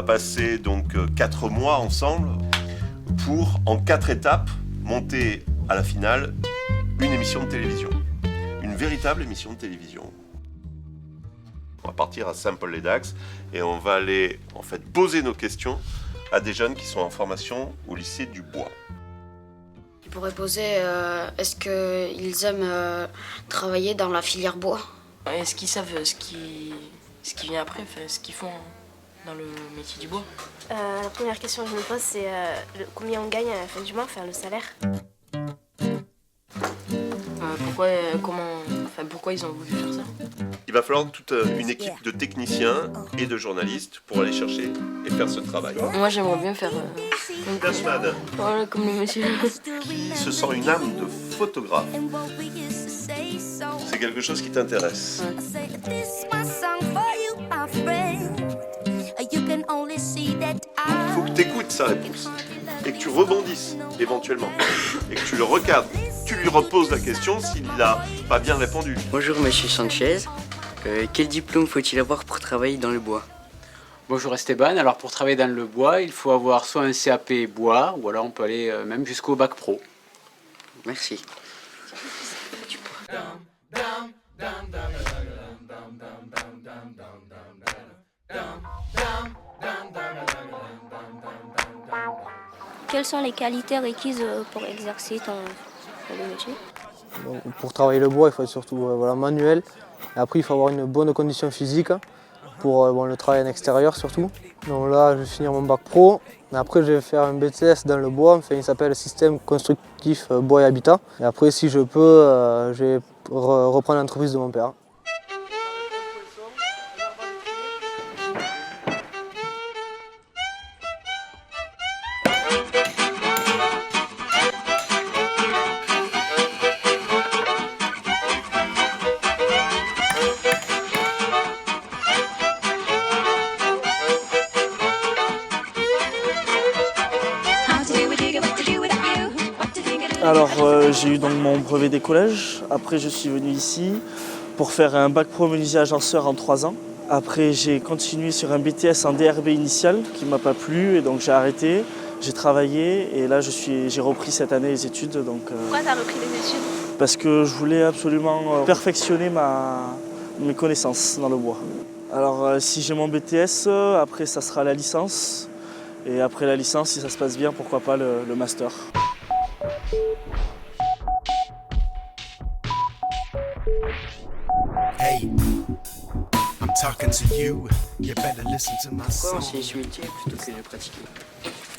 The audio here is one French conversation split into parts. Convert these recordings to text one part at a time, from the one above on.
passer donc 4 mois ensemble pour, en 4 étapes, monter à la finale une émission de télévision. Une véritable émission de télévision. On va partir à Saint-Paul-les-Dax et on va aller en fait poser nos questions à des jeunes qui sont en formation au lycée du Bois. Je pourrais poser, est-ce qu'ils aiment travailler dans la filière bois? Est-ce qu'ils savent ce qui vient après, ce qu'ils font dans le métier du bois? La première question que je me pose, c'est combien on gagne à la fin du mois, le salaire. Pourquoi ils ont voulu faire ça? Il va falloir toute une équipe de techniciens et de journalistes pour aller chercher et faire ce travail. Moi, j'aimerais bien faire Dasman, voilà, comme le monsieur. qui se sent une âme de photographe. C'est quelque chose qui t'intéresse. Il faut que tu écoutes sa réponse et que tu rebondisses éventuellement et que tu le recadres. Tu lui reposes la question s'il n'a pas bien répondu. Bonjour Monsieur Sanchez, quel diplôme faut-il avoir pour travailler dans le bois? Bonjour Esteban, alors pour travailler dans le bois, il faut avoir soit un CAP bois, ou alors on peut aller même jusqu'au bac pro. Merci. Quelles sont les qualités requises pour exercer le métier? Bon, pour travailler le bois, il faut être surtout manuel. Et après, il faut avoir une bonne condition physique pour le travail en extérieur surtout. Donc là, je vais finir mon bac pro. Et après, je vais faire un BTS dans le bois. Enfin, il s'appelle Système constructif bois et habitat. Et après, si je peux, je vais reprendre l'entreprise de mon père. Alors j'ai eu donc mon brevet des collèges, après je suis venu ici pour faire un bac pro menuisier agenceur en 3 ans. Après j'ai continué sur un BTS en DRB initial qui ne m'a pas plu et donc j'ai arrêté, j'ai travaillé et là j'ai repris cette année les études. Pourquoi tu as repris les études? Parce que je voulais absolument perfectionner mes connaissances dans le bois. Alors si j'ai mon BTS, après ça sera la licence et après la licence si ça se passe bien pourquoi pas le master. Pourquoi enseigner ce métier plutôt que de le pratiquer?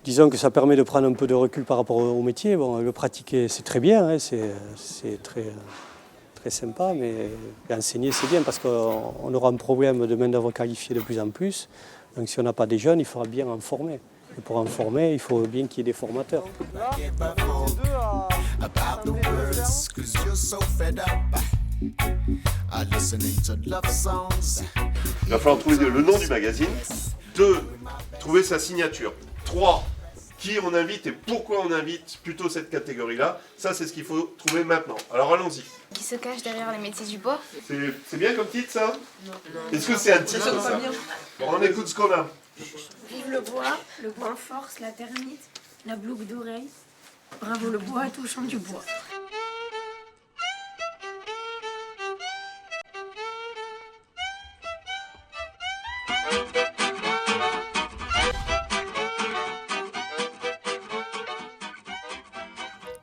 Disons que ça permet de prendre un peu de recul par rapport au métier. Bon, le pratiquer, c'est très bien, hein, c'est très sympa, mais enseigner, c'est bien parce qu'on aura un problème de main-d'œuvre qualifiée de plus en plus. Donc si on n'a pas des jeunes, il faudra bien en former. Et pour en former, il faut bien qu'il y ait des formateurs. Il va falloir trouver le nom du magazine. 2, trouver sa signature. 3, qui on invite et pourquoi on invite plutôt cette catégorie-là. Ça, c'est ce qu'il faut trouver maintenant. Alors allons-y. Qui se cache derrière les métiers du bois? C'est bien comme titre, ça? Est-ce que c'est un titre, ça? Bon, on écoute ce qu'on a. Vive le bois en force, la termite, la boucle d'oreille. Bravo le bois, touchant du bois.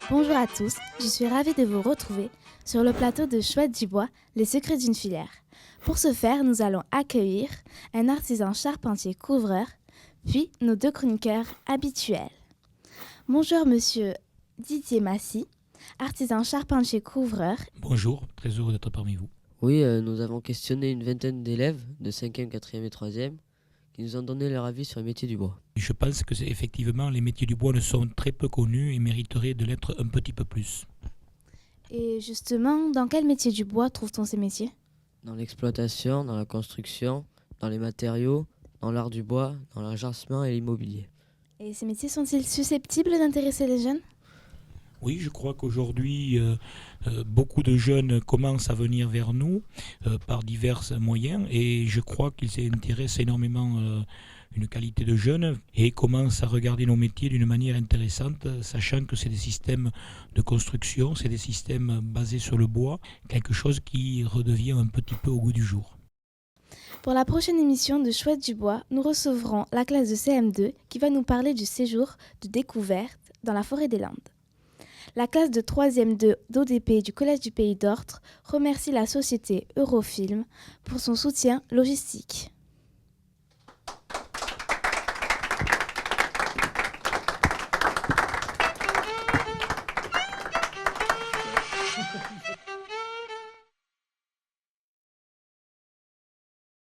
Bonjour à tous, je suis ravie de vous retrouver sur le plateau de Chouette du Bois, les secrets d'une filière. Pour ce faire, nous allons accueillir un artisan charpentier couvreur, puis nos 2 chroniqueurs habituels. Bonjour monsieur Didier Massy, artisan charpentier couvreur. Bonjour, très heureux d'être parmi vous. Oui, nous avons questionné une vingtaine d'élèves de 5e, 4e et 3e qui nous ont donné leur avis sur le métier du bois. Je pense que effectivement les métiers du bois ne sont très peu connus et mériteraient de l'être un petit peu plus. Et justement, dans quel métier du bois trouve-t-on ces métiers? Dans l'exploitation, dans la construction, dans les matériaux, dans l'art du bois, dans l'agencement et l'immobilier. Et ces métiers sont-ils susceptibles d'intéresser les jeunes? Oui, je crois qu'aujourd'hui, beaucoup de jeunes commencent à venir vers nous par divers moyens et je crois qu'ils s'intéressent énormément une qualité de jeunes et commencent à regarder nos métiers d'une manière intéressante, sachant que c'est des systèmes de construction, c'est des systèmes basés sur le bois, quelque chose qui redevient un petit peu au goût du jour. Pour la prochaine émission de Chouette du Bois, nous recevrons la classe de CM2 qui va nous parler du séjour de découverte dans la forêt des Landes. La classe de 3e 2 d'ODP du Collège du Pays d'Ortre remercie la société Eurofilm pour son soutien logistique.